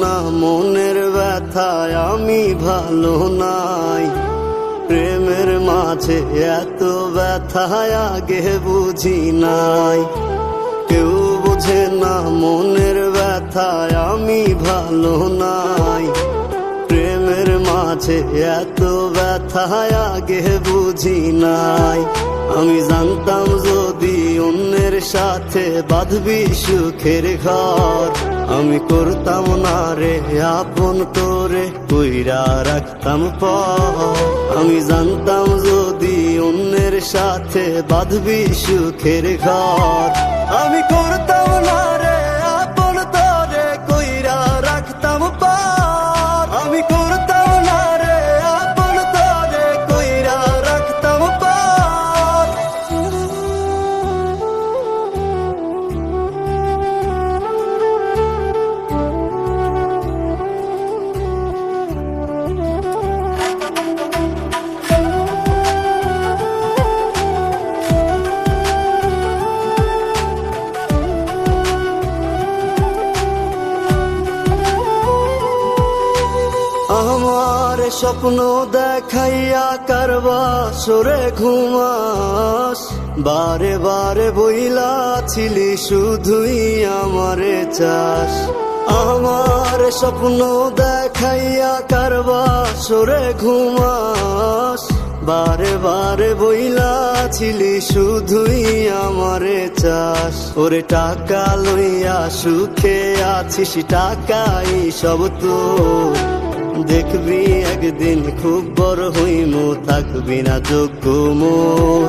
না মনের ব্যথায় আমি ভালো নাই। প্রেমের মাঝে এত ব্যথায় আগে বুঝি নাই। কেউ বোঝে না মনের ব্যথায় আমি ভালো নাই। প্রেমের মাঝে এত ব্যথায় আগে বুঝি নাই। আমি জানতাম যদি অন্যের সাথে বাঁধবি সুখের ঘর, আমি করতাম না রে আপন তোরে কইরা রাখতাম পর। আমি জানতাম যদি অন্যের সাথে বাঁধবি সুখের ঘর, আমি করতাম না রে আপন তোরে কইরা রাখতাম পর। আমি করতাম না রে আপন তোরে কইরা রাখতাম পর। আমার স্বপ্ন দেখাইয়া কারবা সরে ঘুমাস, বারে বারে বইলা ছিলি শুধুই আমারে চাস। আমার স্বপ্ন দেখাইয়া কারবা সরে ঘুমাস, বারে বারে বইলা ছিলি শুধুই আমারে চাস। ওরে টাকা লইয়া সুখে আছিস, টাকাই সব তো দেখবি একদিন খুব বড় হইমু, থাকবি না যোগ্য মোর।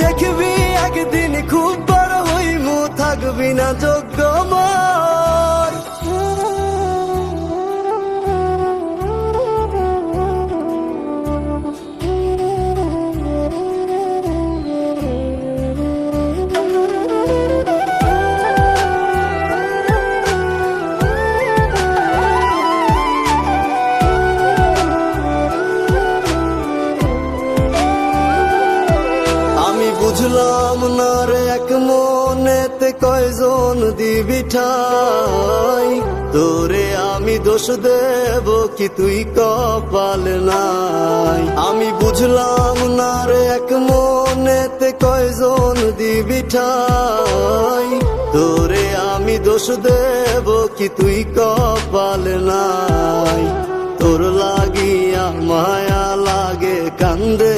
দেখবি একদিন খুব বড় হইমু, থাকবি না যোগ্য মোর। বুঝলাম না রে এক মনেতে কয়জন দিবি ঠাই, তোরে আমি দোষ দেব কি তুই কপাল নাই। আমি বুঝলাম না রে এক মনেতে কয়জন দিবি ঠাই, তোরে আমি দোষ দেব কি তুই কপাল নাই। তোর লাগিয়া মায়া লাগে কান্দে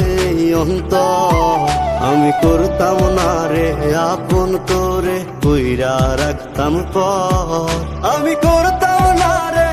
অন্তর, আমি করতাম না রে আপন তোরে কইরা রাখতাম পর। আমি করতাম না রে